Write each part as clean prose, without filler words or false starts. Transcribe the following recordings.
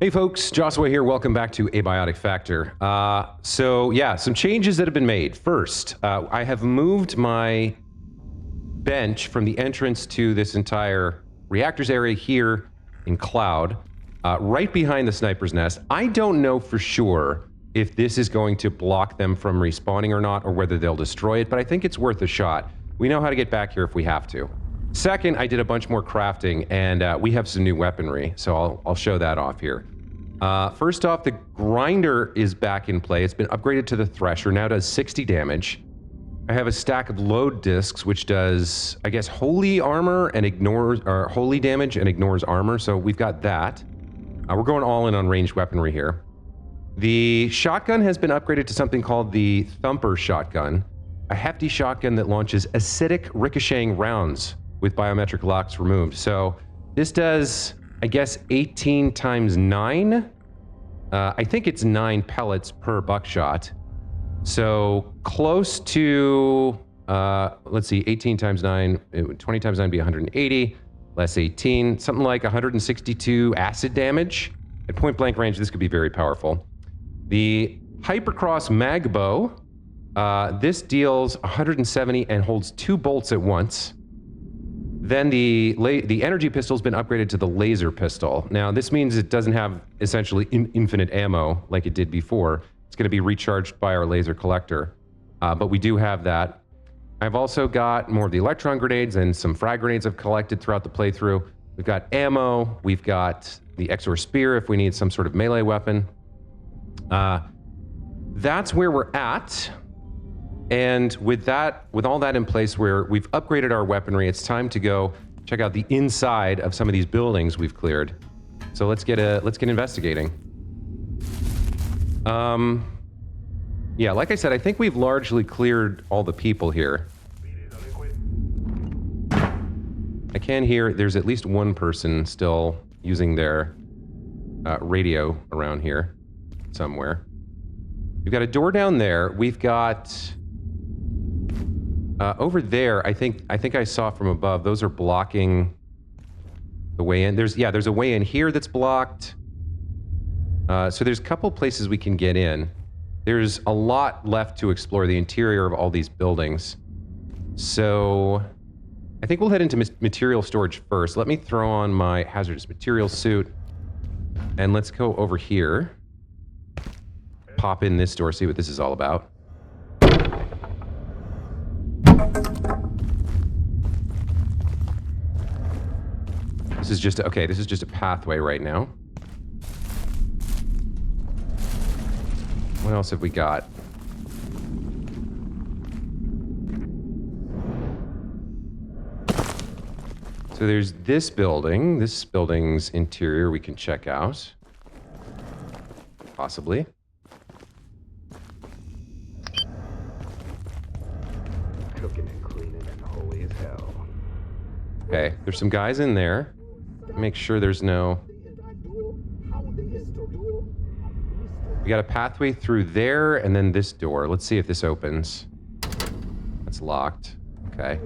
Hey folks, Josiwe here. Welcome back to Abiotic Factor. So yeah, some changes that have been made. First, I have moved my bench from the entrance to this entire reactors area here in Cloud, right behind the sniper's nest. I don't know for sure if this is going to block them from respawning or not, or whether they'll destroy it, but I think it's worth a shot. We know how to get back here if we have to. Second, I did a bunch more crafting, and we have some new weaponry, so I'll show that off here. First off, the grinder is back in play. It's been upgraded to the thresher, now does 60 damage. I have a stack of load discs, which does, I guess, holy armor and ignores, or holy damage and ignores armor, so we've got that. We're going all in on ranged weaponry here. The shotgun has been upgraded to something called the Thumper shotgun, a hefty shotgun that launches acidic ricocheting rounds with biometric locks removed. So this does, I guess, 18 times 9. I think it's 9 pellets per buckshot. So close to, let's see, 18 times 9, 20 times 9 would be 180, less 18, something like 162 acid damage. At point blank range, this could be very powerful. The Hypercross Mag Bow, this deals 170 and holds 2 bolts at once. Then the energy pistol's been upgraded to the laser pistol. Now, this means it doesn't have essentially infinite ammo like it did before. It's going to be recharged by our laser collector, but we do have that. I've also got more of the electron grenades and some frag grenades I've collected throughout the playthrough. We've got ammo. We've got the Exor Spear if we need some sort of melee weapon. That's where we're at. And with all that in place, where we've upgraded our weaponry, it's time to go check out the inside of some of these buildings we've cleared. So let's get investigating. Yeah, like I said, I think we've largely cleared all the people here. I can hear there's at least one person still using their radio around here somewhere. We've got a door down there. We've got over there. I think I saw from above. Those are blocking the way in. There's a way in here that's blocked. So there's a couple places we can get in. There's a lot left to explore the interior of all these buildings. So I think we'll head into material storage first. Let me throw on my hazardous materials suit. And let's go over here. Pop in this door, see what this is all about. This is just a pathway right now. What else have we got? So there's this building. This building's interior we can check out. Possibly. Cooking and cleaning and holy as hell. Okay, there's some guys in there. Make sure there's no... We got a pathway through there and then this door. Let's see if this opens. That's locked. Okay.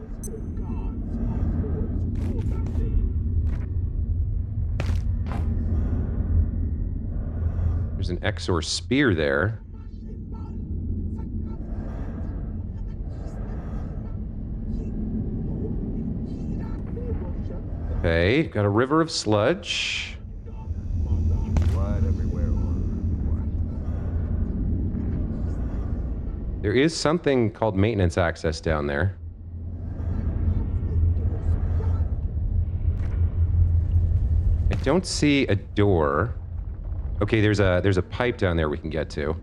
There's an Exor Spear there. Okay, got a river of sludge. There is something called maintenance access down there. I don't see a door. Okay, there's a pipe down there we can get to.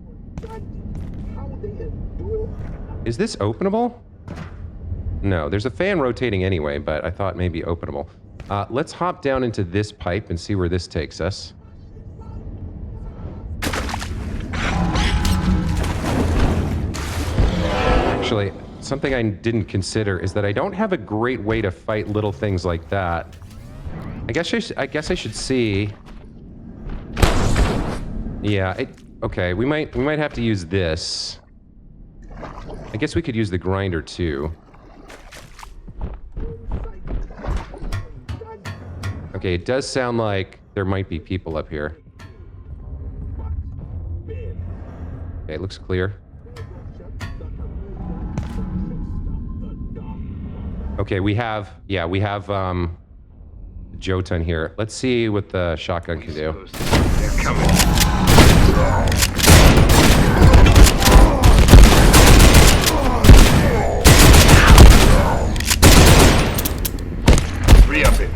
Is this openable? No, there's a fan rotating anyway, but I thought maybe openable. Let's hop down into this pipe and see where this takes us. Actually, something I didn't consider is that I don't have a great way to fight little things like that. I guess I should see. Yeah, okay, we might have to use this. I guess we could use the grinder too. Okay, it does sound like there might be people up here. Okay, looks clear. Okay, we have Jotun here. Let's see what the shotgun can do. They're coming. Re-up it.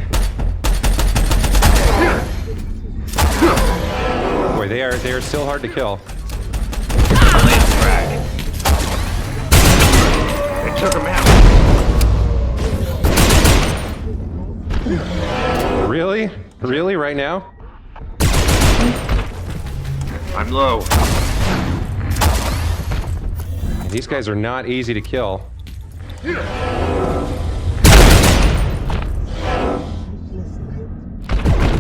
Boy, they are still hard to kill. Lance frag. They took him out. Really? Really? Right now? I'm low. These guys are not easy to kill.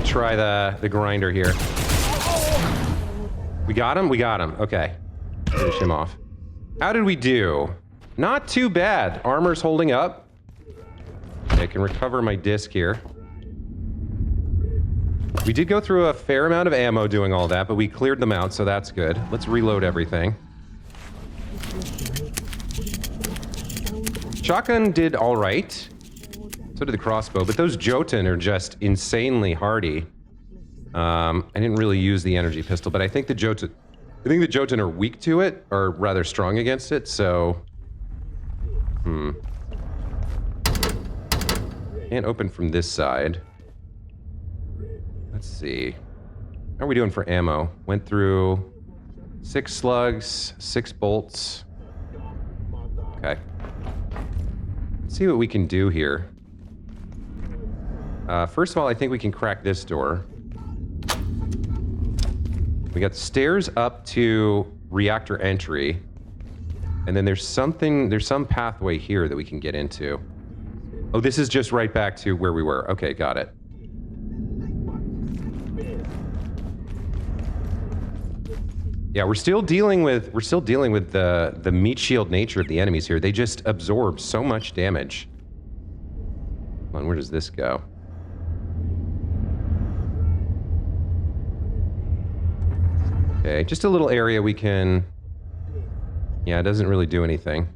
Try the grinder here. We got him? We got him. Okay. Finish him off. How did we do? Not too bad. Armor's holding up. Okay, I can recover my disc here. We did go through a fair amount of ammo doing all that, but we cleared them out, so that's good. Let's reload everything. Shotgun did all right. So did the crossbow, but those Jotun are just insanely hardy. I didn't really use the energy pistol, but I think the Jotun are weak to it, or rather strong against it, so... Can't open from this side. Let's see. How are we doing for ammo? Went through 6 slugs, 6 bolts. Okay. Let's see what we can do here. First of all, I think we can crack this door. We got stairs up to reactor entry. And then there's some pathway here that we can get into. Oh, this is just right back to where we were. Okay, got it. Yeah, we're still dealing with the meat shield nature of the enemies here. They just absorb so much damage. Come on, where does this go? Okay, just a little area we can... Yeah, it doesn't really do anything.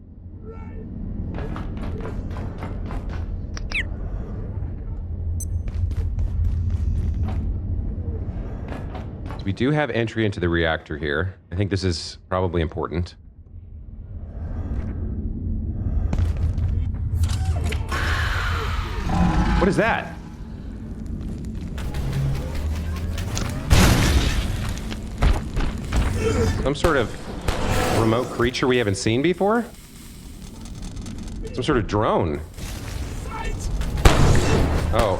So we do have entry into the reactor here. I think this is probably important. What is that? Some sort of remote creature we haven't seen before? Some sort of drone. Oh.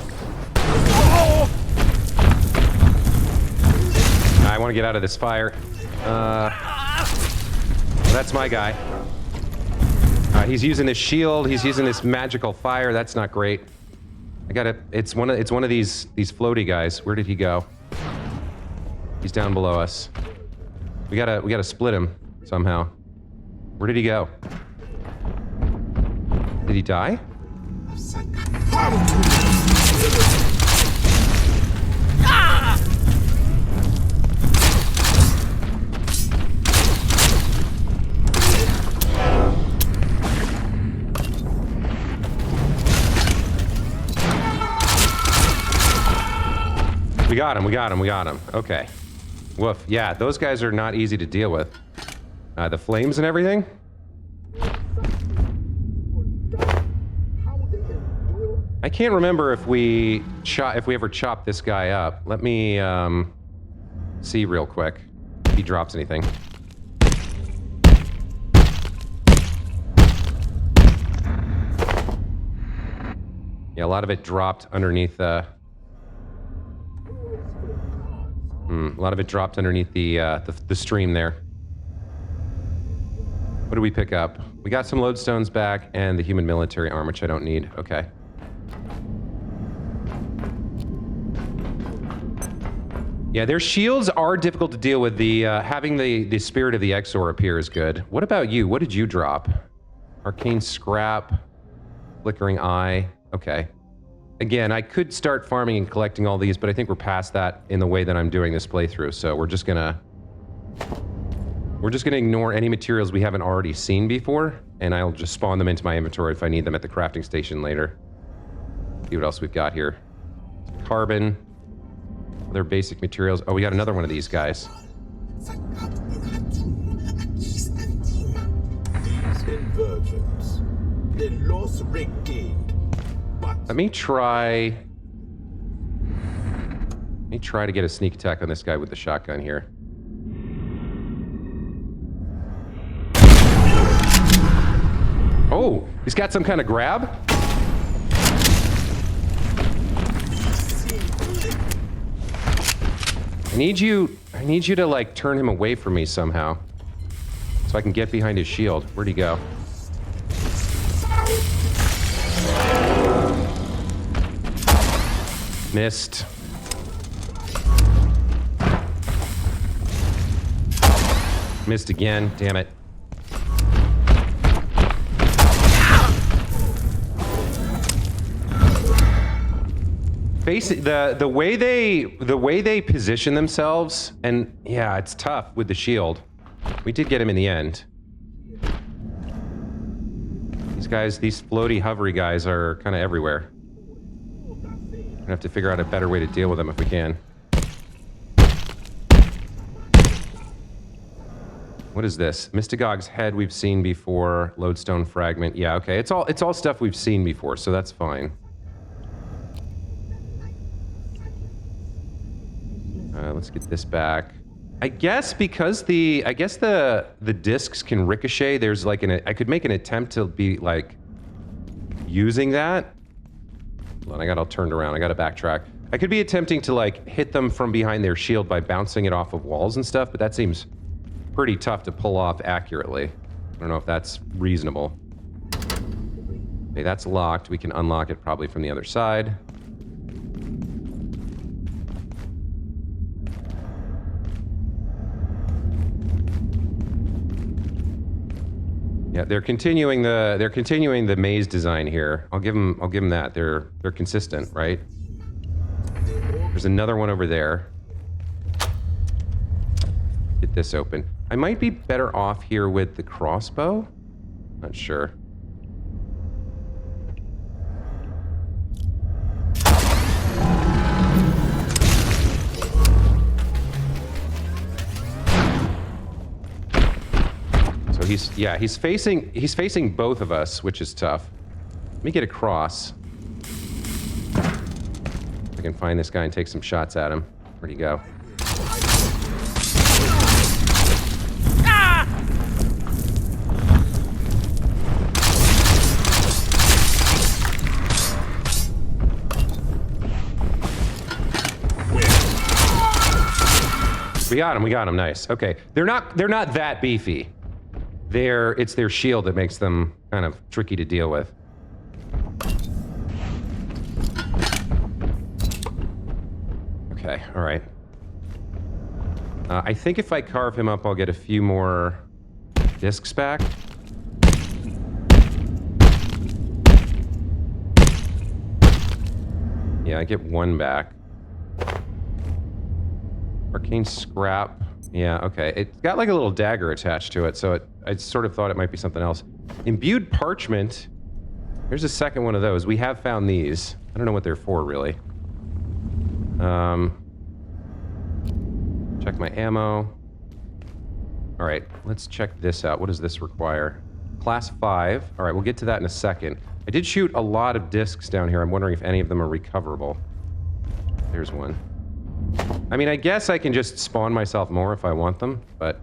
I want to get out of this fire. Well, that's my guy. He's using this shield. He's using this magical fire. That's not great. I gotta. It's one of these floaty guys. Where did he go? He's down below us. We gotta split him somehow. Where did he go? Did he die? We got him, we got him, we got him. Okay. Woof. Yeah, those guys are not easy to deal with. The flames and everything. I can't remember if we ever chopped this guy up. Let me see real quick if he drops anything. Yeah, a lot of it dropped underneath a lot of it dropped underneath the stream there. What did we pick up? We got some lodestones back and the human military arm, which I don't need. Okay. Yeah, their shields are difficult to deal with. Having the spirit of the Exor appear is good. What about you? What did you drop? Arcane scrap, flickering eye. Okay. Again, I could start farming and collecting all these, but I think we're past that in the way that I'm doing this playthrough. So we're just gonna We're just going to ignore any materials we haven't already seen before, and I'll just spawn them into my inventory if I need them at the crafting station later. See what else we've got here. Carbon. Other basic materials. Oh, we got another one of these guys. These inversions, they lost regained. Let me try to get a sneak attack on this guy with the shotgun here. Oh, he's got some kind of grab? I need you to like turn him away from me somehow. So I can get behind his shield. Where'd he go? Missed. Missed again, damn it. The way they position themselves, and yeah, it's tough with the shield. We did get him in the end. These guys, these floaty, hovery guys are kind of everywhere. We're gonna have to figure out a better way to deal with them if we can. What is this? Mystagog's head we've seen before. Lodestone fragment. Yeah, okay. It's all stuff we've seen before, so that's fine. Let's get this back. I guess because the discs can ricochet, there's like I could make an attempt to be like using that. Hold on, I got all turned around. I got to backtrack. I could be attempting to like hit them from behind their shield by bouncing it off of walls and stuff, but that seems pretty tough to pull off accurately. I don't know if that's reasonable. Okay, that's locked. We can unlock it probably from the other side. Yeah, they're continuing the maze design here. I'll give them that. They're consistent, right? There's another one over there. Get this open. I might be better off here with the crossbow. Not sure. So he's facing both of us, which is tough. Let me get across. I can find this guy and take some shots at him. Where'd he go? We got him, nice. Okay. They're not that beefy. It's their shield that makes them kind of tricky to deal with. Okay, all right. I think if I carve him up, I'll get a few more discs back. Yeah, I get one back. Arcane scrap. Yeah, okay. It's got like a little dagger attached to it, so I sort of thought it might be something else. Imbued parchment. Here's a second one of those. We have found these. I don't know what they're for, really. Check my ammo. All right, let's check this out. What does this require? Class 5. All right, we'll get to that in a second. I did shoot a lot of discs down here. I'm wondering if any of them are recoverable. There's one. I mean, I guess I can just spawn myself more if I want them, but...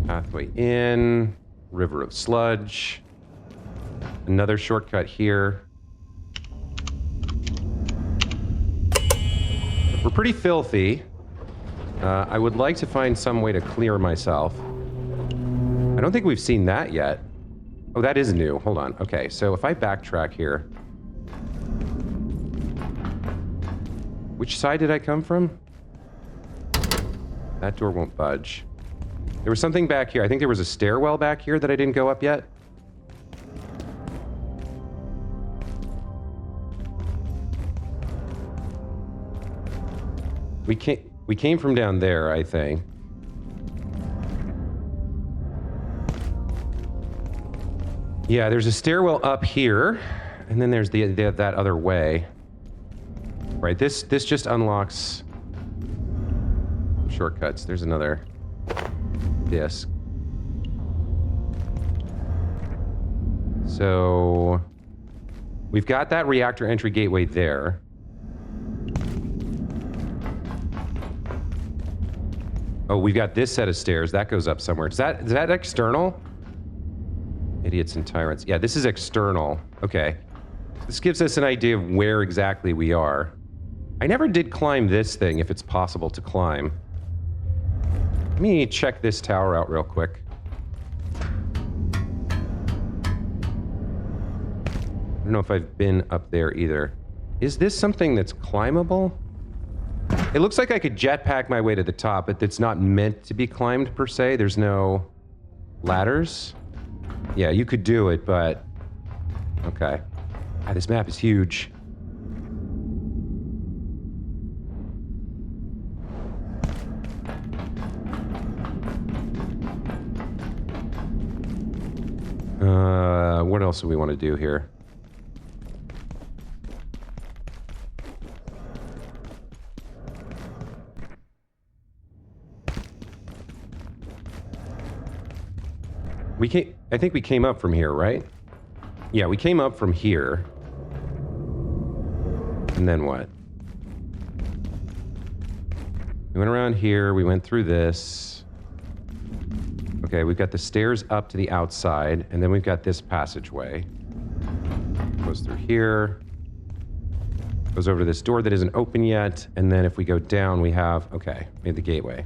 Pathway in. River of sludge. Another shortcut here. We're pretty filthy. I would like to find some way to clear myself. I don't think we've seen that yet. Oh, that is new. Hold on. Okay, so if I backtrack here... Which side did I come from? That door won't budge. There was something back here. I think there was a stairwell back here that I didn't go up yet. We can't... We came from down there, I think. Yeah, there's a stairwell up here, and then there's that other way. Right, this just unlocks shortcuts. There's another disc. So we've got that reactor entry gateway there. Oh, we've got this set of stairs. That goes up somewhere. Is that external? Idiots and tyrants. Yeah, this is external. Okay. This gives us an idea of where exactly we are. I never did climb this thing, if it's possible to climb. Let me check this tower out real quick. I don't know if I've been up there either. Is this something that's climbable? It looks like I could jetpack my way to the top, but it's not meant to be climbed per se. There's no ladders. Yeah, you could do it, but... Okay. Ah, this map is huge. What else do we want to do here? I think we came up from here, right? Yeah, we came up from here. And then what? We went around here, we went through this. Okay, we've got the stairs up to the outside, and then we've got this passageway. Goes through here. Goes over to this door that isn't open yet, and then if we go down, we have... Okay, made the gateway.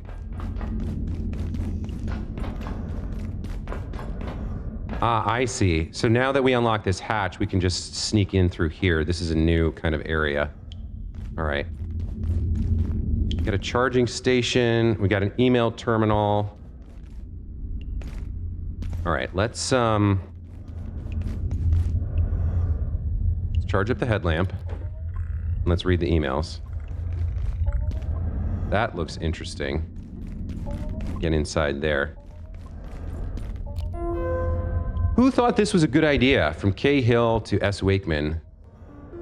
Ah, I see. So now that we unlock this hatch, we can just sneak in through here. This is a new kind of area. All right. We got a charging station. We got an email terminal. All right, let's charge up the headlamp. And let's read the emails. That looks interesting. Get inside there. Who thought this was a good idea? From K. Hill to S. Wakeman.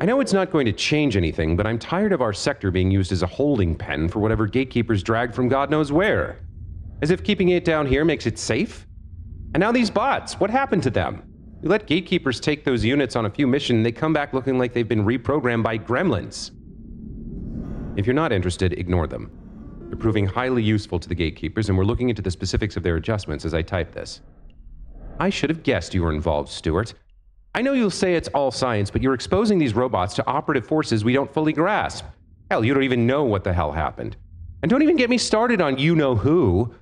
I know it's not going to change anything, but I'm tired of our sector being used as a holding pen for whatever gatekeepers drag from God knows where. As if keeping it down here makes it safe? And now these bots, what happened to them? We let gatekeepers take those units on a few missions and they come back looking like they've been reprogrammed by gremlins. If you're not interested, ignore them. They're proving highly useful to the gatekeepers, and we're looking into the specifics of their adjustments as I type this. I should have guessed you were involved, Stuart. I know you'll say it's all science, but you're exposing these robots to operative forces we don't fully grasp. Hell, you don't even know what the hell happened. And don't even get me started on you-know-who.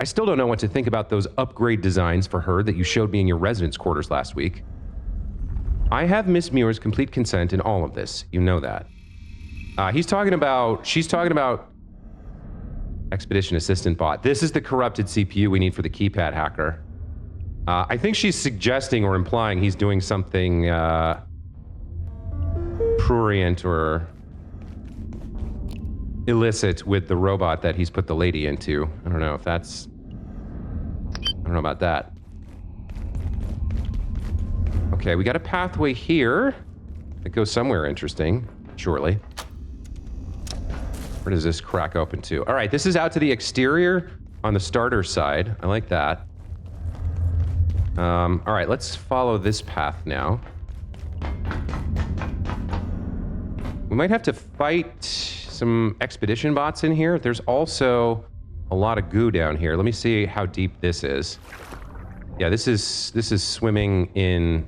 I still don't know what to think about those upgrade designs for her that you showed me in your residence quarters last week. I have Miss Muir's complete consent in all of this. You know that. She's talking about Expedition Assistant Bot. This is the corrupted CPU we need for the keypad hacker. I think she's suggesting or implying he's doing something prurient or illicit with the robot that he's put the lady into. I don't know if that's... I don't know about that. Okay, we got a pathway here that goes somewhere interesting, surely. Where does this crack open to? All right, this is out to the exterior on the starter side. I like that. All right, let's follow this path now. We might have to fight some expedition bots in here. There's also a lot of goo down here. Let me see how deep this is. Yeah, this is swimming in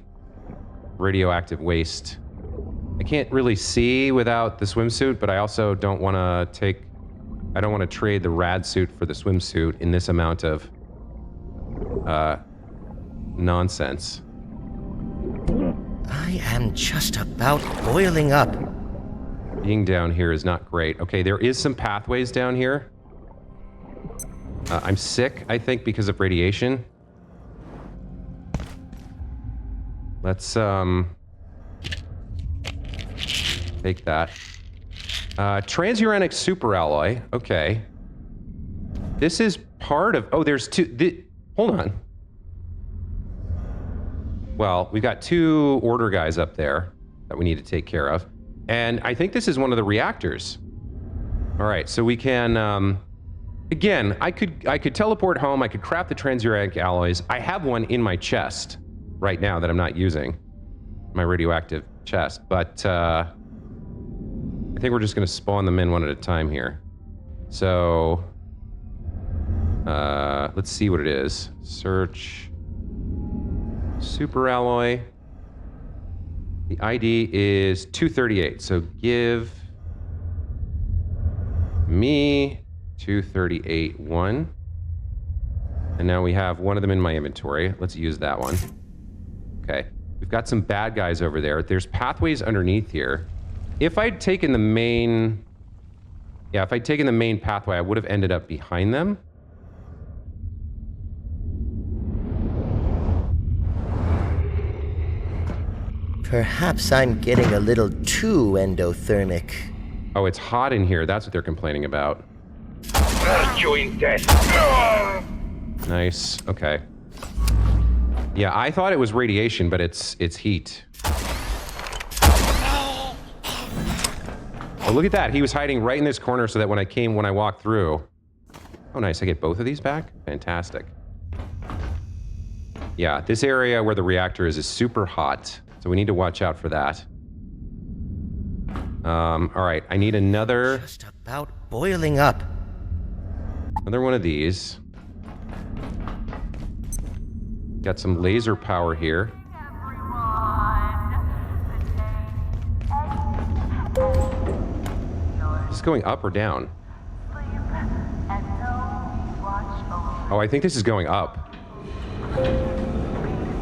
radioactive waste. I can't really see without the swimsuit, but I also don't want to I don't want to trade the rad suit for the swimsuit in this amount of nonsense. I am just about boiling up. Being down here is not great. Okay, there is some pathways down here. I'm sick, I think, because of radiation. Let's take that. Transuranic superalloy. Okay. This is part of... Oh, there's two... hold on. Well, we've got 2 order guys up there that we need to take care of. And I think this is one of the reactors. All right, so we can... again, I could teleport home. I could craft the transuranic alloys. I have one in my chest right now that I'm not using. My radioactive chest. But I think we're just going to spawn them in one at a time here. So... let's see what it is. Search... superalloy. The ID is 238, so give me 238-1. And now we have one of them in my inventory. Let's use that one. Okay. We've got some bad guys over there. There's pathways underneath here. If I'd taken the main... Yeah, if I'd taken the main pathway, I would have ended up behind them. Perhaps I'm getting a little too endothermic. Oh, it's hot in here. That's what they're complaining about. You in death. Nice. Okay. Yeah, I thought it was radiation, but it's heat. Oh, look at that. He was hiding right in this corner so that when I walked through. Oh, nice. I get both of these back? Fantastic. Yeah, this area where the reactor is super hot. So we need to watch out for that. All right, I need another... Just about boiling up. Another one of these. Got some laser power here. Is this going up or down? Oh, I think this is going up.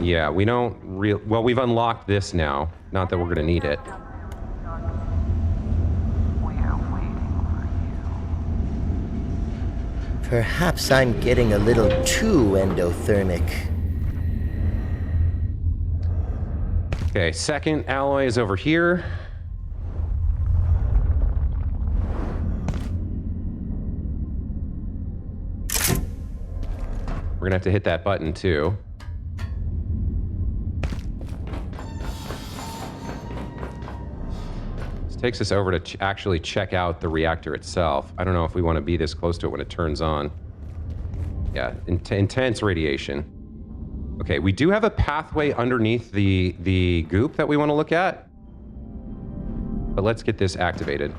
Yeah, we don't well, we've unlocked this now. Not that we're gonna need it. Perhaps I'm getting a little too endothermic. Okay, second alloy is over here. We're gonna have to hit that button too. This takes us over to actually check out the reactor itself. I don't know if we want to be this close to it when it turns on. Yeah, intense radiation. Okay, we do have a pathway underneath the goop that we want to look at. But let's get this activated.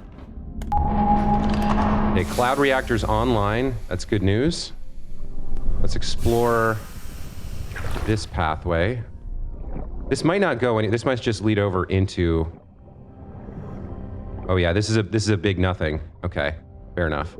Okay, cloud reactor's online. That's good news. Let's explore this pathway. This might not go any. This might just lead over into. Oh yeah, this is a big nothing. Okay, fair enough.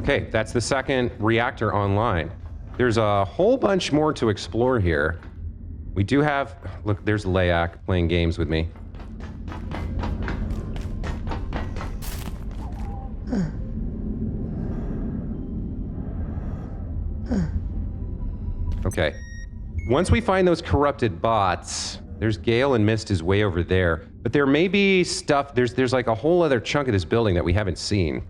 Okay, that's the second reactor online. There's a whole bunch more to explore here. We do have... Look, there's Layak playing games with me. Okay. Once we find those corrupted bots, there's Gale and Mist is way over there. But there may be stuff... There's like a whole other chunk of this building that we haven't seen.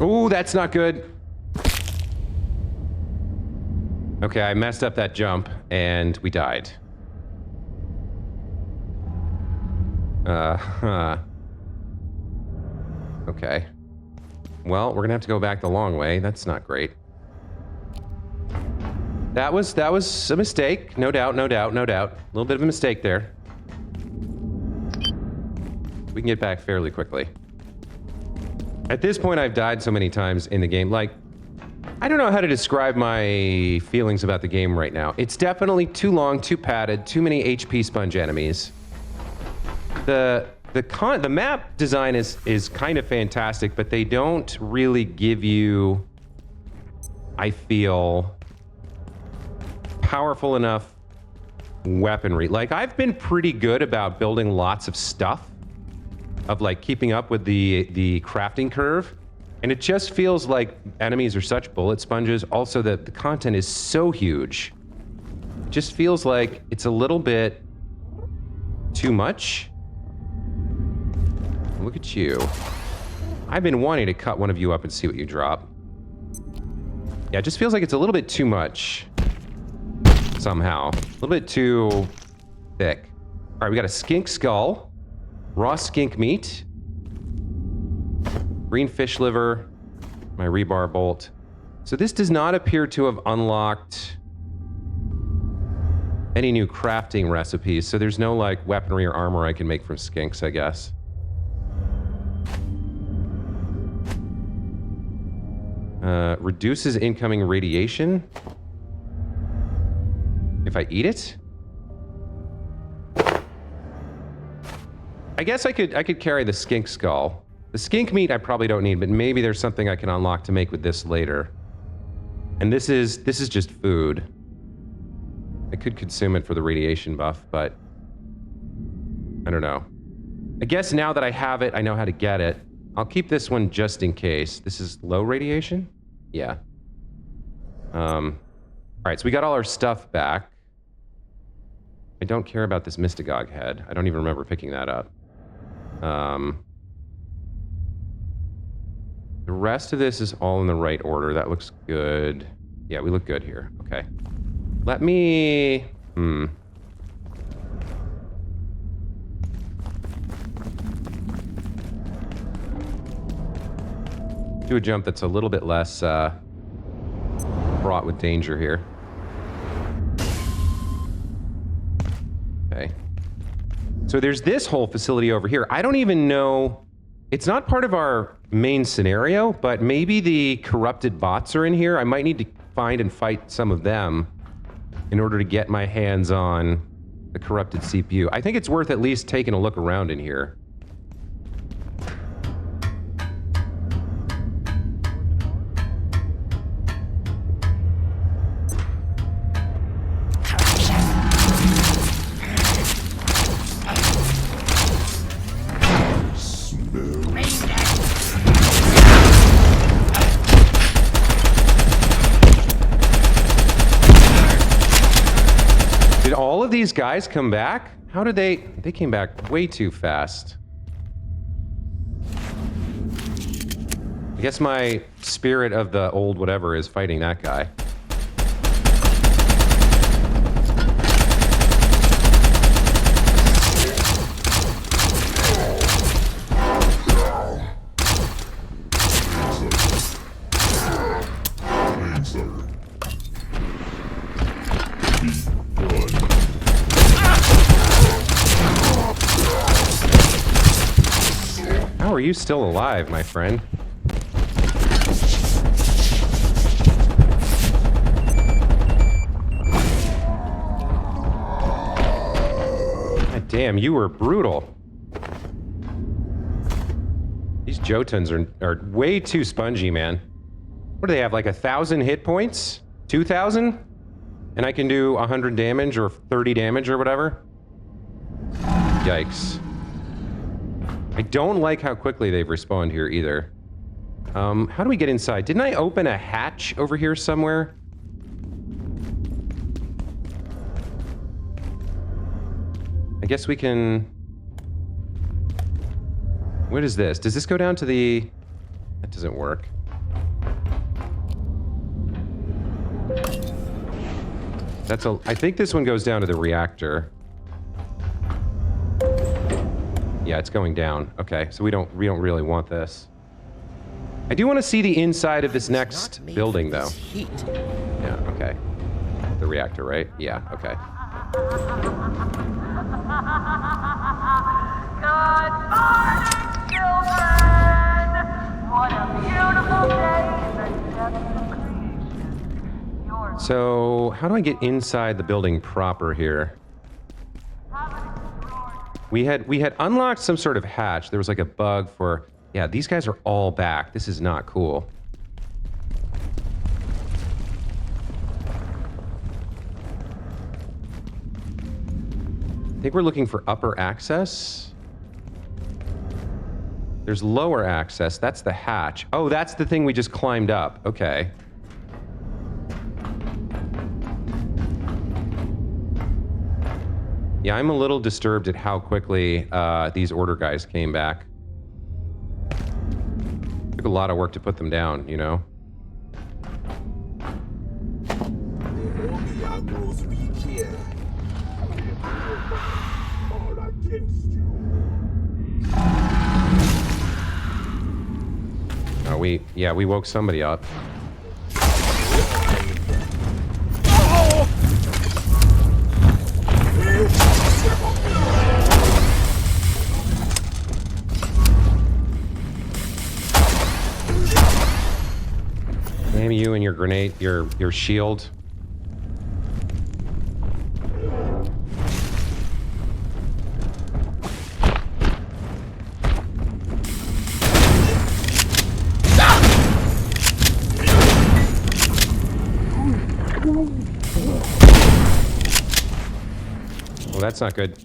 Ooh, that's not good. Okay, I messed up that jump, and we died. Okay. Well, we're gonna have to go back the long way. That's not great. That was a mistake. No doubt, no doubt, no doubt. A little bit of a mistake there. We can get back fairly quickly. At this point, I've died so many times in the game. Like, I don't know how to describe my feelings about the game right now. It's definitely too long, too padded, too many HP sponge enemies. The map design is kind of fantastic, but they don't really give you, I feel, powerful enough weaponry. Like, I've been pretty good about building lots of stuff, of like keeping up with the crafting curve. And it just feels like enemies are such bullet sponges. Also, that the content is so huge. It just feels like it's a little bit too much. Look at you. I've been wanting to cut one of you up and see what you drop. Yeah, it just feels like it's a little bit too much. Somehow. A little bit too thick. All right, we got a skink skull. Raw skink meat. Green fish liver. My rebar bolt. So this does not appear to have unlocked any new crafting recipes. So there's no, like, weaponry or armor I can make from skinks, I guess. Reduces incoming radiation if I eat it. I guess I could carry the skink skull. The skink meat I probably don't need, but maybe there's something I can unlock to make with this later. And this is just food. I could consume it for the radiation buff, but I don't know. I guess now that I have it, I know how to get it. I'll keep this one just in case. This is low radiation? Yeah. All right, so we got all our stuff back. I don't care about this Mystagogue head. I don't even remember picking that up. The rest of this is all in the right order. That looks good. Yeah, we look good here. Okay. Let me... do a jump that's a little bit less fraught with danger here. Okay. So there's this whole facility over here. I don't even know... It's not part of our main scenario, but maybe the corrupted bots are in here. I might need to find and fight some of them in order to get my hands on the corrupted CPU. I think it's worth at least taking a look around in here. Did all of these guys come back? How did they came back way too fast. I guess my spirit of the old whatever is fighting that guy. How are you still alive, my friend? God damn, you were brutal. These Jotuns are way too spongy, man. What do they have, like 1,000 hit points? 2,000? And I can do 100 damage or 30 damage or whatever? Yikes. I don't like how quickly they've respawned here either. How do we get inside? Didn't I open a hatch over here somewhere? I guess we can... What is this? Does this go down to the... That doesn't work. That's a... I think this one goes down to the reactor. Yeah, it's going down. Okay, so we don't really want this. I do want to see the inside of this next building, though. Heat. Yeah, okay. The reactor, right? Yeah, okay. Good morning, children! What a beautiful day for Josiwe creation. Your So, how do I get inside the building proper here? We had unlocked some sort of hatch. There was like a bug for... Yeah, these guys are all back. This is not cool. I think we're looking for upper access. There's lower access. That's the hatch. Oh, that's the thing we just climbed up. Okay. Yeah, I'm a little disturbed at how quickly these order guys came back. Took a lot of work to put them down, you know? The only aggros weak here. All against you. Oh, we woke somebody up. Maybe you and your grenade, your shield. Well, that's not good.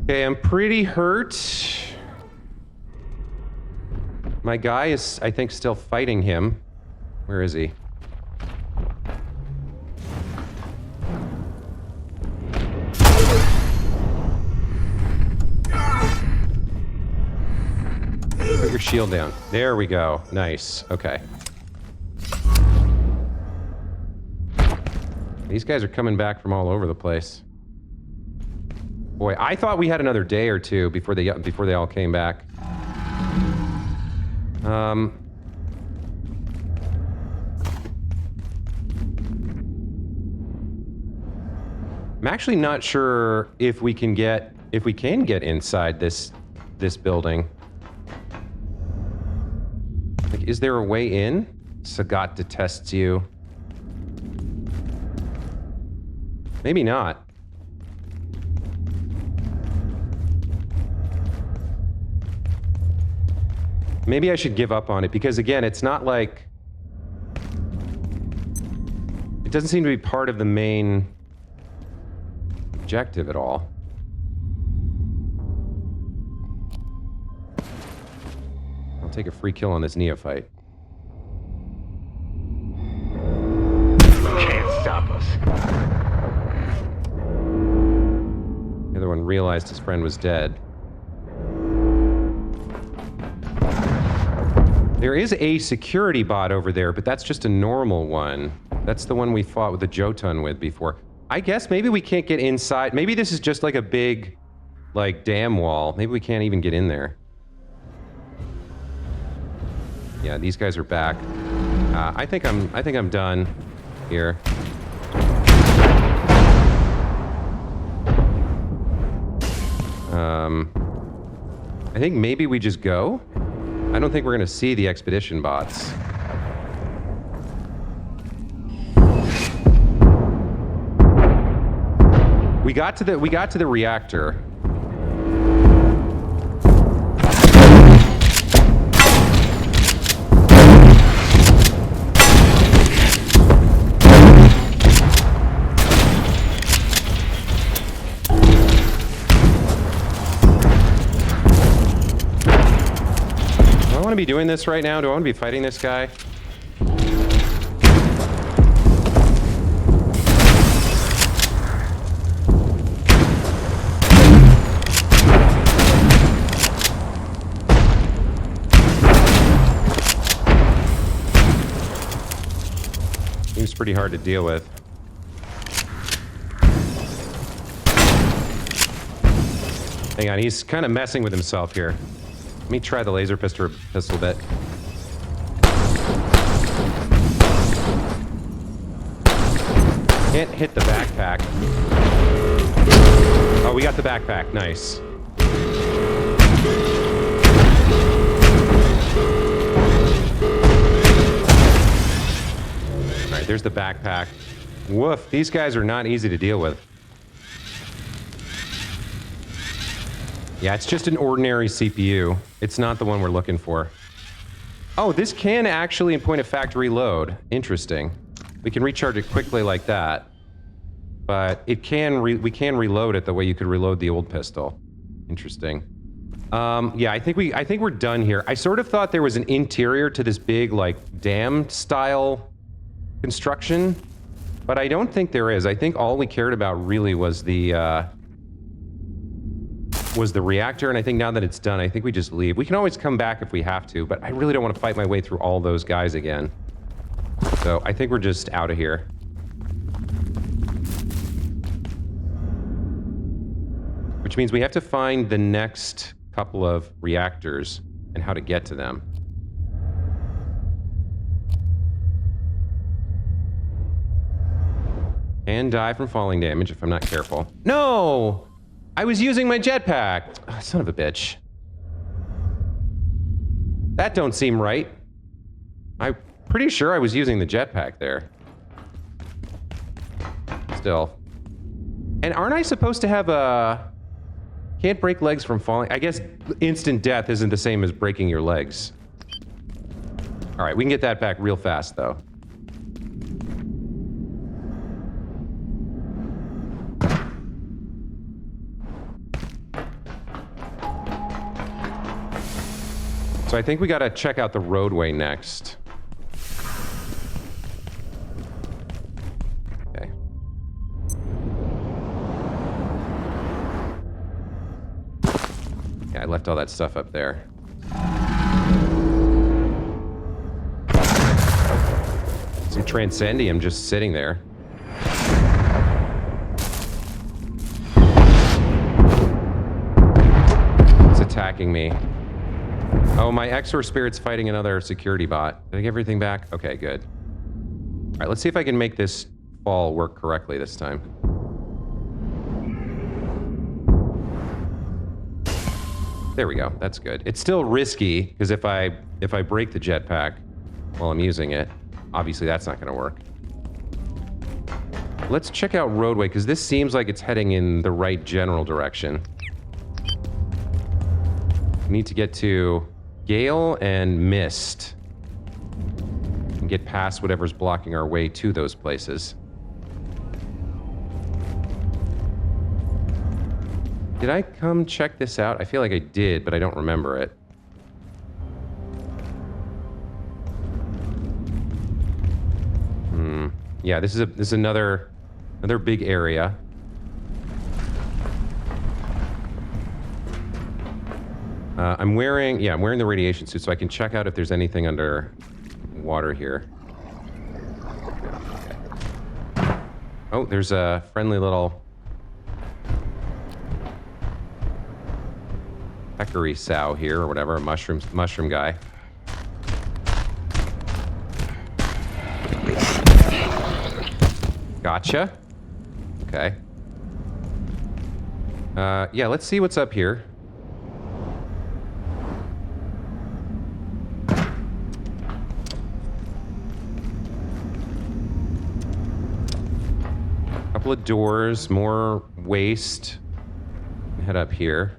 Okay, I'm pretty hurt. My guy is, I think, still fighting him. Where is he? Put your shield down. There we go. Nice. Okay. These guys are coming back from all over the place. Boy, I thought we had another day or two before they all came back. I'm actually not sure if we can get inside this building. Like, is there a way in? Sagat detests you. Maybe not. Maybe I should give up on it, because again, it's not like... It doesn't seem to be part of the main objective at all. I'll take a free kill on this neophyte. Can't stop us. The other one realized his friend was dead. There is a security bot over there, but that's just a normal one. That's the one we fought with the Jotun with before. I guess maybe we can't get inside. Maybe this is just like a big, like, dam wall. Maybe we can't even get in there. Yeah, these guys are back. I think I'm done here. I think maybe we just go. I don't think we're gonna see the expedition bots. We got to the reactor. Do I want to be doing this right now? Do I want to be fighting this guy? Seems pretty hard to deal with. Hang on, he's kind of messing with himself here. Let me try the laser pistol bit. Can't hit the backpack. Oh, we got the backpack. Nice. All right, there's the backpack. Woof, these guys are not easy to deal with. Yeah, it's just an ordinary CPU. It's not the one we're looking for. Oh, this can actually, in point of fact, reload. Interesting. We can recharge it quickly like that. But it can we can reload it the way you could reload the old pistol. Interesting. Yeah, I think we're done here. I sort of thought there was an interior to this big, like, dam style construction, but I don't think there is. I think all we cared about really was the reactor, and I think now that it's done, I think we just leave. We can always come back if we have to, but I really don't want to fight my way through all those guys again. So I think we're just out of here. Which means we have to find the next couple of reactors and how to get to them. And die from falling damage if I'm not careful. No! I was using my jetpack! Oh, son of a bitch. That don't seem right. I'm pretty sure I was using the jetpack there. Still. And aren't I supposed to have a... Can't break legs from falling? I guess instant death isn't the same as breaking your legs. Alright, we can get that back real fast, though. So I think we gotta check out the roadway next. Okay. Yeah, I left all that stuff up there. Some transcendium just sitting there. It's attacking me. Oh, my Exor Spirit's fighting another security bot. Did I get everything back? Okay, good. All right, let's see if I can make this fall work correctly this time. There we go. That's good. It's still risky because if I break the jetpack while I'm using it, obviously that's not going to work. Let's check out roadway because this seems like it's heading in the right general direction. We need to get to Gale and Mist and get past whatever's blocking our way to those places. Did I come check this out? I feel like I did, but I don't remember it. Yeah, this is another big area. I'm wearing the radiation suit so I can check out if there's anything under water here. Okay. Oh, there's a friendly little peccary sow here, or whatever, a mushroom guy. Gotcha. Okay. Yeah, let's see what's up here. Couple of doors, more waste. Head up here.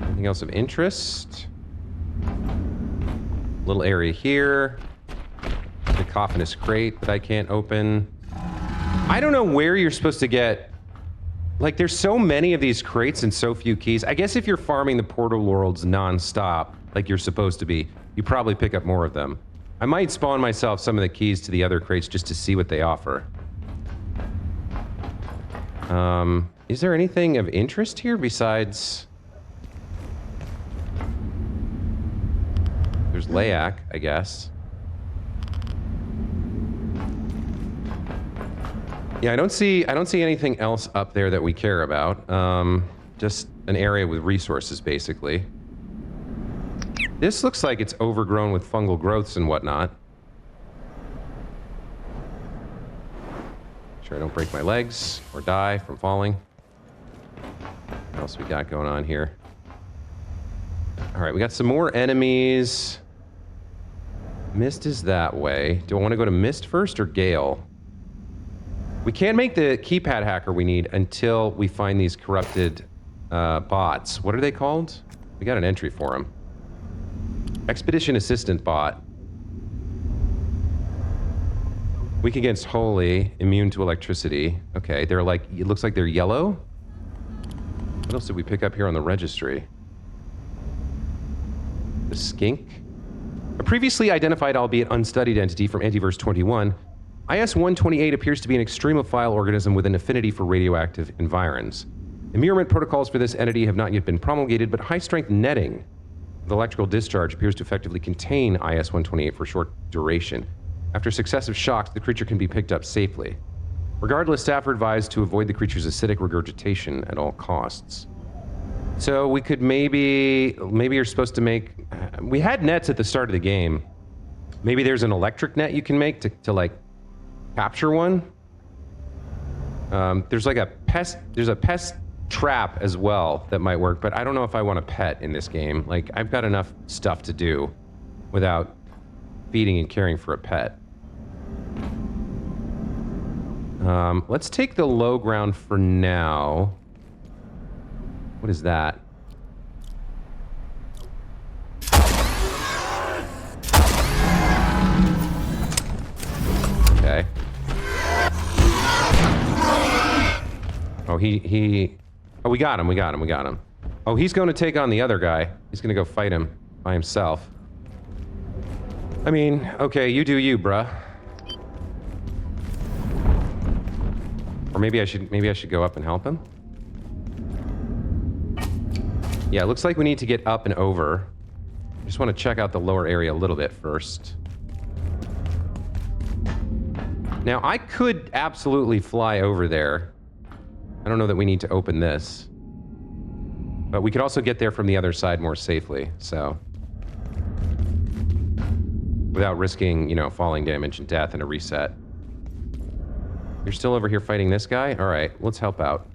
Anything else of interest? Little area here. Cacophonous crate that I can't open. I don't know where you're supposed to get... Like, there's so many of these crates and so few keys. I guess if you're farming the portal worlds non-stop, like you're supposed to be, you probably pick up more of them. I might spawn myself some of the keys to the other crates just to see what they offer. Is there anything of interest here besides... There's Layak, I guess. Yeah, I don't see anything else up there that we care about. Just an area with resources, basically. This looks like it's overgrown with fungal growths and whatnot. Sure I don't break my legs or die from falling. What else we got going on here? All right, we got some more enemies. Mist is that way. Do I want to go to Mist first or Gale? We can't make the keypad hacker we need until we find these corrupted bots. What are they called? We got an entry for them. Expedition Assistant Bot. Weak against holy, immune to electricity. Okay, they're like, it looks like they're yellow. What else did we pick up here on the registry? The skink. A previously identified, albeit unstudied entity from Antiverse 21, IS-128 appears to be an extremophile organism with an affinity for radioactive environs. Immurement protocols for this entity have not yet been promulgated, but high-strength netting with electrical discharge appears to effectively contain IS-128 for a short duration. After successive shocks, the creature can be picked up safely. Regardless, staff are advised to avoid the creature's acidic regurgitation at all costs. So we could maybe you're supposed to make... we had nets at the start of the game. Maybe there's an electric net you can make to like, capture one. There's like a pest trap as well that might work, but I don't know if I want a pet in this game. Like, I've got enough stuff to do without feeding and caring for a pet. Let's take the low ground for now. What is that? Okay. Oh, oh, we got him. Oh, he's going to take on the other guy. He's going to go fight him by himself. I mean, okay, you do you, bruh. Or maybe I should go up and help him. Yeah, it looks like we need to get up and over. I just want to check out the lower area a little bit first. Now, I could absolutely fly over there. I don't know that we need to open this. But we could also get there from the other side more safely, so... without risking, you know, falling damage and death and a reset. You're still over here fighting this guy? Alright, let's help out.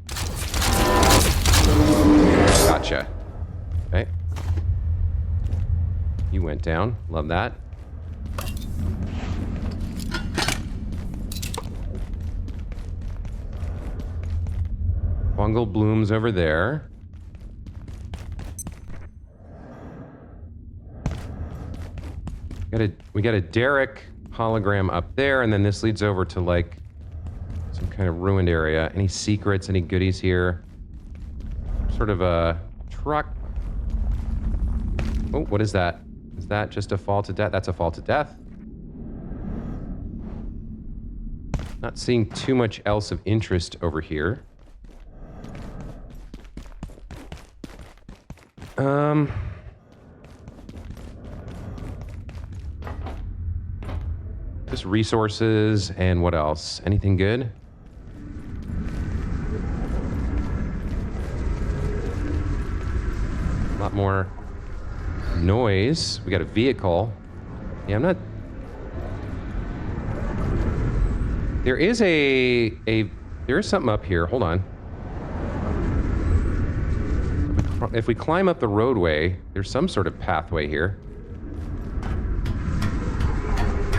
Gotcha. Okay. You went down. Love that. Fungal blooms over there. We got a Derek hologram up there, and then this leads over to like some kind of ruined area. Any secrets, any goodies here? Sort of a truck. Oh, what is that? Is that just a fall to death? That's a fall to death. Not seeing too much else of interest over here. Just resources and what else? Anything good? A lot more noise. We got a vehicle. Yeah, I'm not... There is there is something up here. Hold on. If we climb up the roadway, there's some sort of pathway here.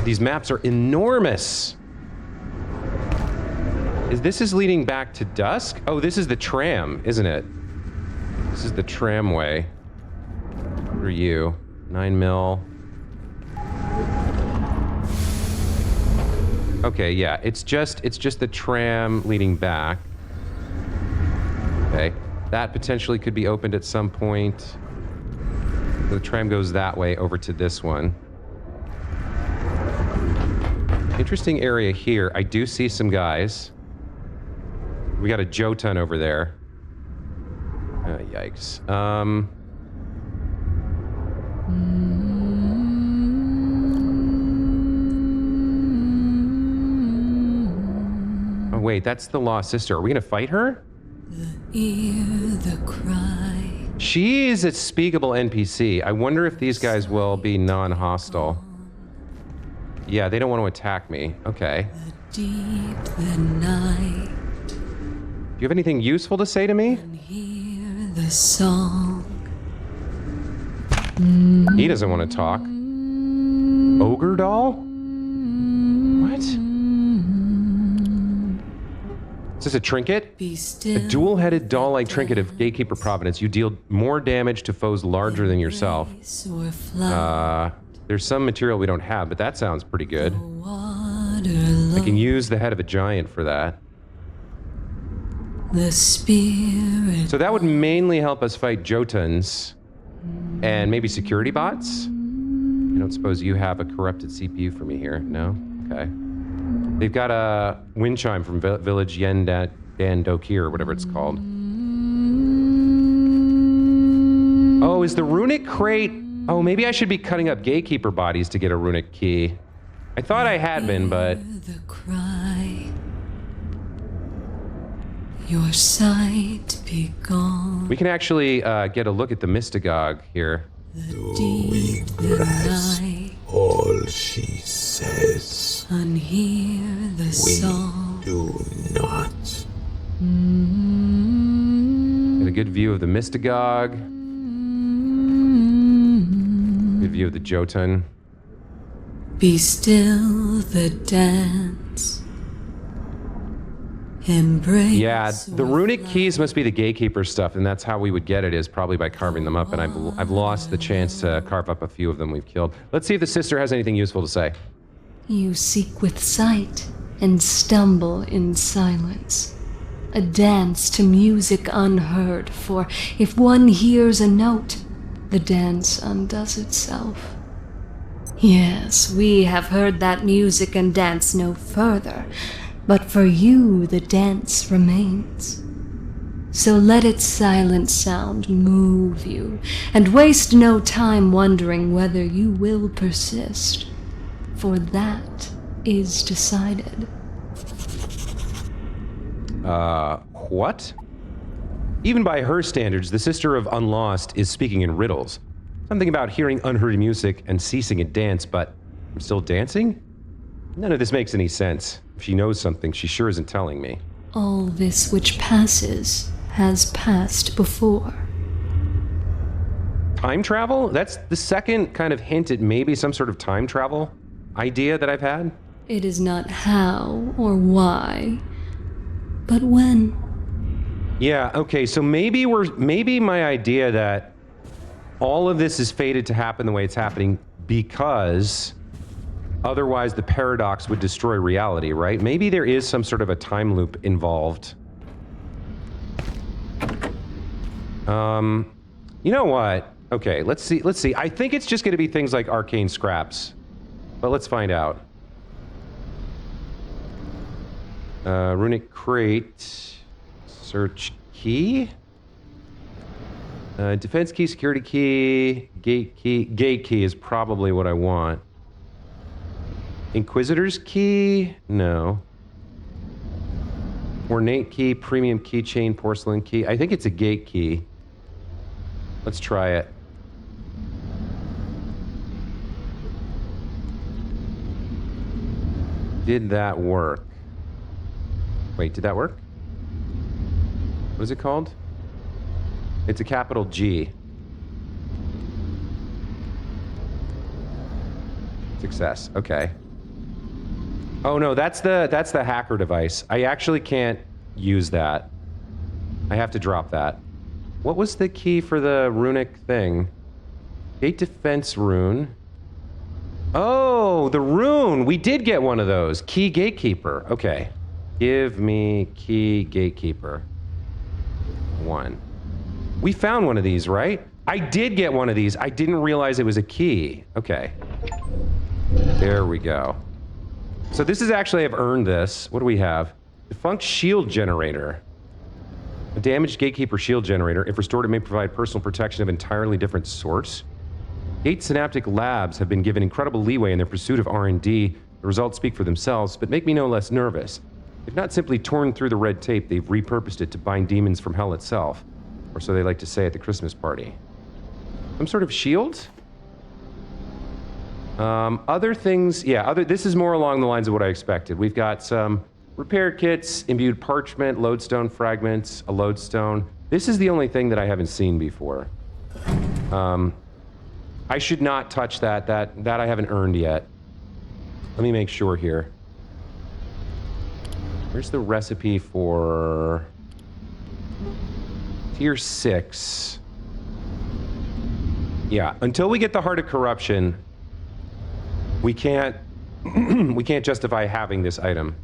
These maps are enormous. This is leading back to dusk? Oh, this is the tram, isn't it? This is the tramway. What are you? 9 mil. Okay, yeah, it's just the tram leading back. Okay, that potentially could be opened at some point. The tram goes that way over to this one. Interesting area here. I do see some guys. We got a Jotun over there. Yikes. Oh wait, that's the lost sister. Are we gonna fight her? The cry. She is a speakable NPC. I wonder if these guys will be non-hostile. Yeah, they don't want to attack me. Okay. Deep the night. Do you have anything useful to say to me? And hear the song. He doesn't want to talk. Ogre doll? What? Is this a trinket? Be still. A dual-headed doll-like trinket of Gatekeeper Providence. You deal more damage to foes larger than yourself. Or flood. There's some material we don't have, but that sounds pretty good. Water I can use the head of a giant for that. the spirit. So that would mainly help us fight Jotuns and maybe security bots. I don't suppose you have a corrupted CPU for me here. No? Okay. They've got a wind chime from Village Yendokir, or whatever it's called. Oh, is the runic crate... Oh, maybe I should be cutting up gatekeeper bodies to get a runic key. I thought I had been, but... The cry. Your sight be gone. We can actually get a look at the Mystagogue here. Deep the night. All she says, Unhear the song. do not. Get a good view of the Mystagogue. Good view of the Jotun. Be still the dance. Embrace. Yeah, the runic keys must be the gatekeeper stuff, and that's how we would get it, is probably by carving them up, and I've lost the chance to carve up a few of them we've killed. Let's see if the sister has anything useful to say. You seek with sight and stumble in silence. A dance to music unheard, for if one hears a note, the dance undoes itself. Yes, we have heard that music and dance no further, but for you the dance remains. So let its silent sound move you, and waste no time wondering whether you will persist, for that is decided. What? Even by her standards, the Sister of Unlost is speaking in riddles. Something about hearing unheard music and ceasing a dance, but I'm still dancing? None of this makes any sense. If she knows something, she sure isn't telling me. All this which passes has passed before. Time travel? That's the second kind of hint at maybe some sort of time travel idea that I've had. It is not how or why, but when. Yeah, okay, so maybe my idea that all of this is fated to happen the way it's happening because otherwise the paradox would destroy reality, right? Maybe there is some sort of a time loop involved. You know what? Okay, let's see. I think it's just gonna be things like arcane scraps, but let's find out. Runic crate. Search key? Defense key, security key, gate key. Gate key is probably what I want. Inquisitor's key? No. Ornate key, premium keychain, porcelain key. I think it's a gate key. Let's try it. Did that work? Wait, did that work? What is it called? It's a capital G. Success. Okay. Oh no, that's the hacker device. I actually can't use that. I have to drop that. What was the key for the runic thing? Gate defense rune. Oh, the rune. We did get one of those. Key gatekeeper. Okay. Give me key gatekeeper. 1. We found one of these, right? I did get one of these. I didn't realize it was a key. Okay. There we go. So this is actually, I've earned this. What do we have? Defunct shield generator. A damaged gatekeeper shield generator. If restored, it may provide personal protection of entirely different source. Gate Synaptic Labs have been given incredible leeway in their pursuit of R&D. The results speak for themselves, but make me no less nervous. They've not simply torn through the red tape, they've repurposed it to bind demons from hell itself. Or so they like to say at the Christmas party. Some sort of shield? Other things, yeah, this is more along the lines of what I expected. We've got some repair kits, imbued parchment, lodestone fragments, a lodestone. This is the only thing that I haven't seen before. I should not touch that. That I haven't earned yet. Let me make sure here. Where's the recipe for tier 6? Yeah, until we get the Heart of Corruption, we can't we can't justify having this item.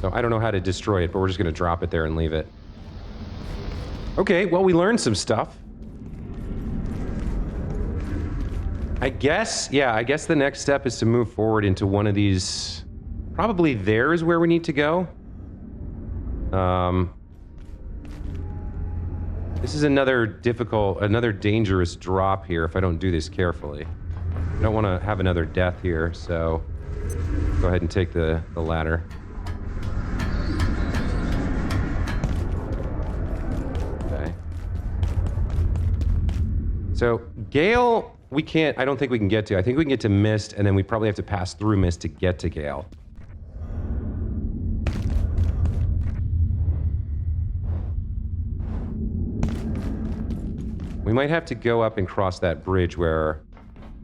So I don't know how to destroy it, but we're just gonna drop it there and leave it. Okay, well, we learned some stuff. I guess the next step is to move forward into one of these. Probably there is where we need to go. This is another dangerous drop here if I don't do this carefully. I don't want to have another death here, so go ahead and take the ladder. Okay. So, Gale, I don't think we can get to. I think we can get to Mist, and then we probably have to pass through Mist to get to Gale. We might have to go up and cross that bridge where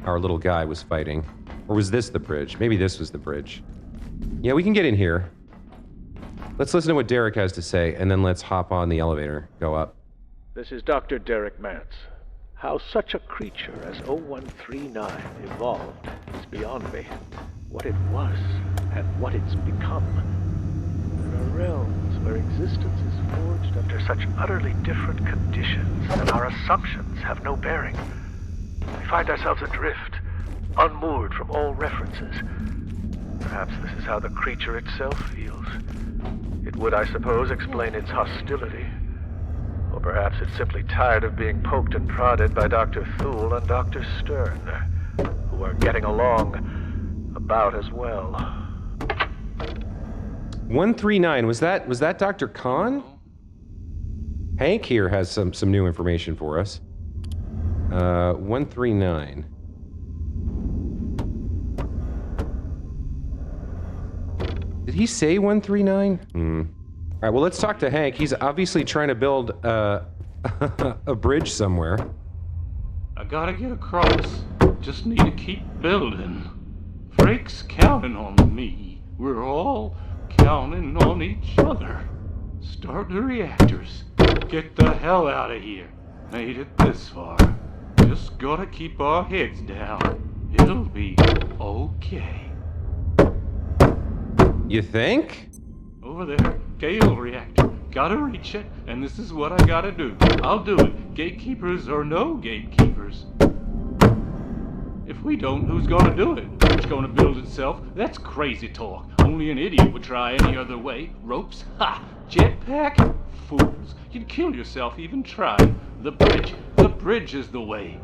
our little guy was fighting. Or was this the bridge? Maybe this was the bridge. Yeah, we can get in here. Let's listen to what Derek has to say, and then let's hop on the elevator, go up. This is Dr. Derek Mance. How such a creature as 0139 evolved is beyond me. What it was, and what it's become. There are realms where existence is forged under such utterly different conditions that our assumptions have no bearing. We find ourselves adrift, unmoored from all references. Perhaps this is how the creature itself feels. It would, I suppose, explain its hostility. Or perhaps it's simply tired of being poked and prodded by Dr. Thule and Dr. Stern, who are getting along about as well. 139, was that Dr. Khan? Hank here has some new information for us. 139. Did he say 139? All right, well, let's talk to Hank. He's obviously trying to build a bridge somewhere. I gotta get across. Just need to keep building. Frake's counting on me. We're all counting on each other. Start the reactors. Get the hell out of here. Made it this far. Just gotta keep our heads down. It'll be okay. You think? Over there, Gale reactor. Gotta reach it, and this is what I gotta do. I'll do it, gatekeepers or no gatekeepers. If we don't, who's gonna do it? It's gonna build itself? That's crazy talk. Only an idiot would try any other way. Ropes? Ha! Jetpack? Fools. You'd kill yourself even trying. The bridge is the way.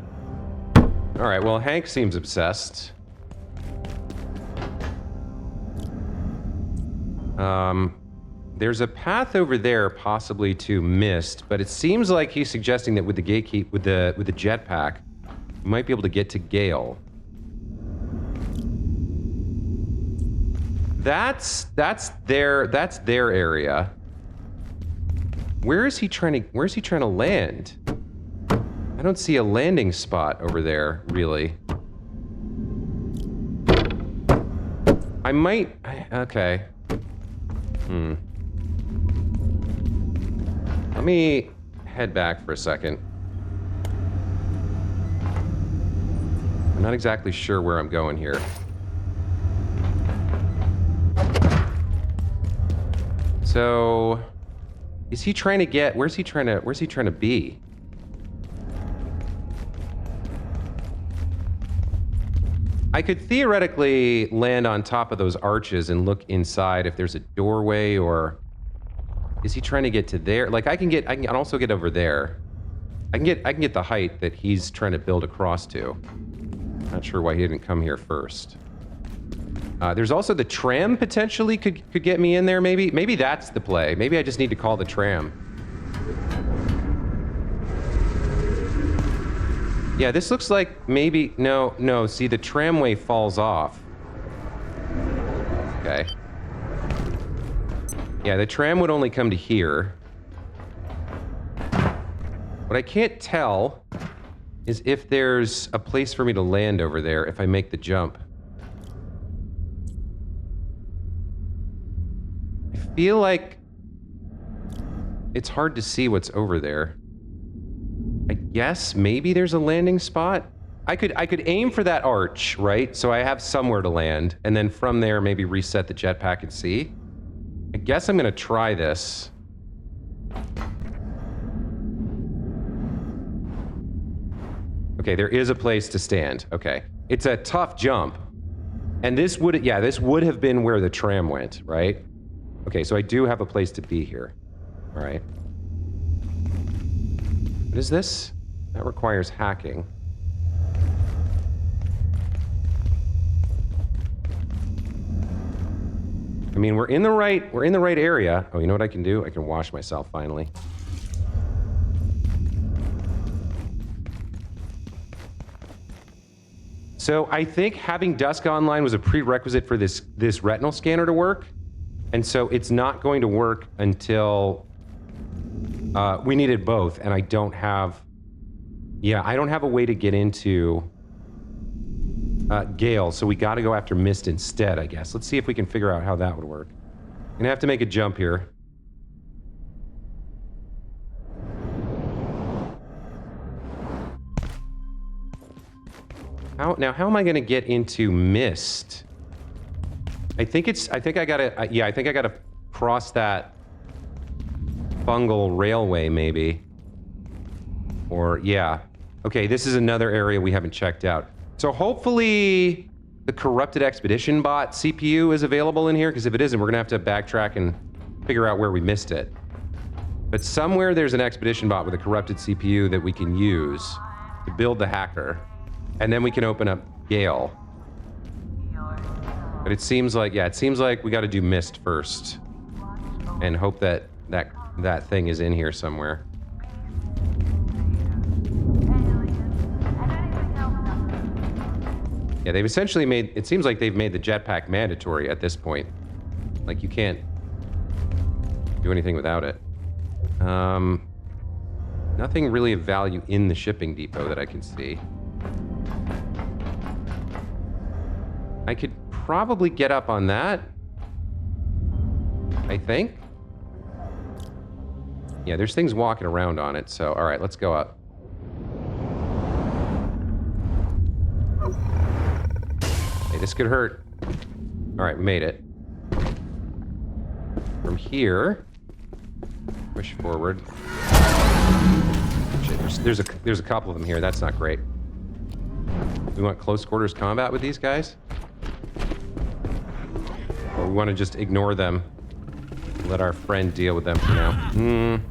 Alright, well, Hank seems obsessed. There's a path over there, possibly to Mist, but it seems like he's suggesting that with the gatekeep, with the jetpack, we might be able to get to Gale. That's their area. Where is he trying to land? I don't see a landing spot over there, really. Okay. Let me head back for a second. I'm not exactly sure where I'm going here. So, is he trying to get, where's he trying to be? I could theoretically land on top of those arches and look inside if there's a doorway, or is he trying to get to there? Like I can also get over there. I can get the height that he's trying to build across to. Not sure why he didn't come here first. There's also the tram potentially could get me in there, maybe. Maybe that's the play. Maybe I just need to call the tram. Yeah, this looks like maybe, no, see the tramway falls off. Okay. Yeah, the tram would only come to here. What I can't tell is if there's a place for me to land over there if I make the jump. I feel like it's hard to see what's over there. I guess maybe there's a landing spot. I could aim for that arch, right? So I have somewhere to land, and then from there maybe reset the jetpack and see. I guess I'm gonna try this. Okay, there is a place to stand. Okay, it's a tough jump, and this would have been where the tram went, right? Okay, so I do have a place to be here. All right. What is this? That requires hacking. I mean, we're in the right area. Oh, you know what I can do? I can wash myself finally. So I think having Dusk online was a prerequisite for this retinal scanner to work. And so it's not going to work until we needed both, and I don't have a way to get into Gale, so we got to go after Mist instead, I guess. Let's see if we can figure out how that would work. I'm gonna have to make a jump here. How am I gonna get into Mist? I think I gotta cross that fungal railway, maybe. Or, yeah. Okay, this is another area we haven't checked out. So hopefully the corrupted expedition bot CPU is available in here, because if it isn't, we're gonna have to backtrack and figure out where we missed it. But somewhere there's an expedition bot with a corrupted CPU that we can use to build the hacker. And then we can open up Gale. But it seems like we gotta do Mist first. And hope that thing is in here somewhere. Yeah, they've essentially it seems like they've made the jetpack mandatory at this point. Like, you can't do anything without it. Nothing really of value in the shipping depot that I can see. I could probably get up on that, I think. Yeah, there's things walking around on it, so all right, let's go up. Hey, this could hurt. All right, we made it. From here, push forward. Shit, there's a couple of them here. That's not great. We want close quarters combat with these guys? Or we want to just ignore them. Let our friend deal with them for now.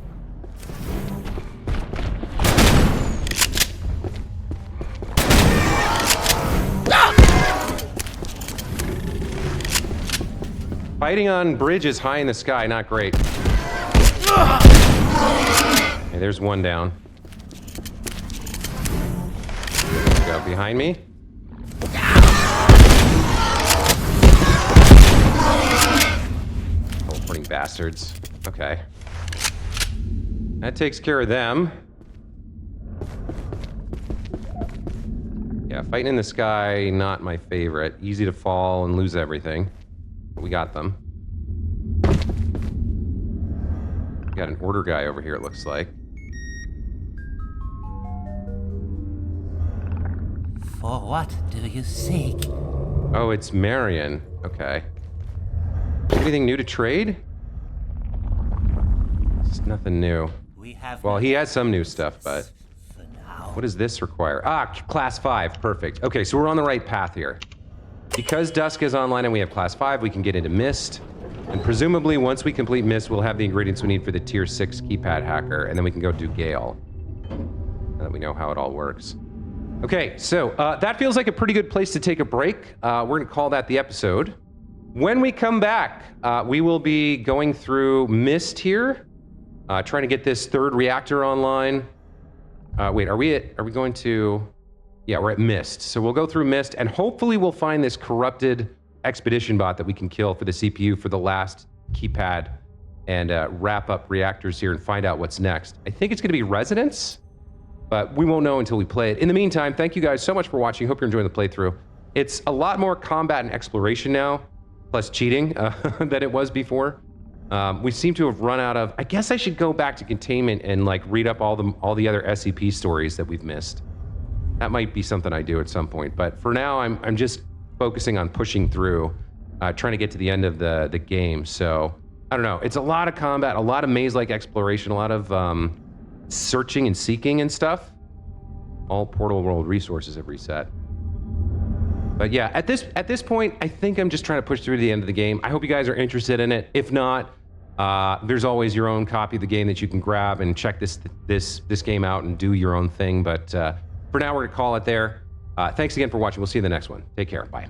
Fighting on bridges high in the sky, not great. Okay, there's one down. There we go, behind me. Teleporting bastards. Okay. That takes care of them. Yeah, fighting in the sky, not my favorite. Easy to fall and lose everything. But we got them. We got an order guy over here, it looks like. For what do you seek? Oh, it's Marion. Okay. Anything new to trade? It's nothing new. Well, he has some new stuff, but what does this require? Ah, class 5. Perfect. Okay, so we're on the right path here. Because Dusk is online and we have class 5, we can get into Mist. And presumably, once we complete Mist, we'll have the ingredients we need for the tier 6 keypad hacker, and then we can go do Gale. Now that we know how it all works. Okay, so that feels like a pretty good place to take a break. We're gonna call that the episode. When we come back, we will be going through Mist here, trying to get this 3rd reactor online. Wait, are we going to? Yeah, we're at Mist. So we'll go through Mist, and hopefully we'll find this corrupted expedition bot that we can kill for the CPU for the last keypad, and wrap up reactors here and find out what's next. I think it's gonna be Residence, but we won't know until we play it. In the meantime, thank you guys so much for watching. Hope you're enjoying the playthrough. It's a lot more combat and exploration now, plus cheating than it was before. We seem to have run out of. I guess I should go back to containment and like read up all the other SCP stories that we've missed. That might be something I do at some point. But for now, I'm just focusing on pushing through, trying to get to the end of the game. So I don't know. It's a lot of combat, a lot of maze-like exploration, a lot of searching and seeking and stuff. All Portal World resources have reset. But yeah, at this point, I think I'm just trying to push through to the end of the game. I hope you guys are interested in it. If not, there's always your own copy of the game that you can grab and check this game out and do your own thing. But for now, we're gonna call it there. Thanks again for watching. We'll see you in the next one. Take care. Bye.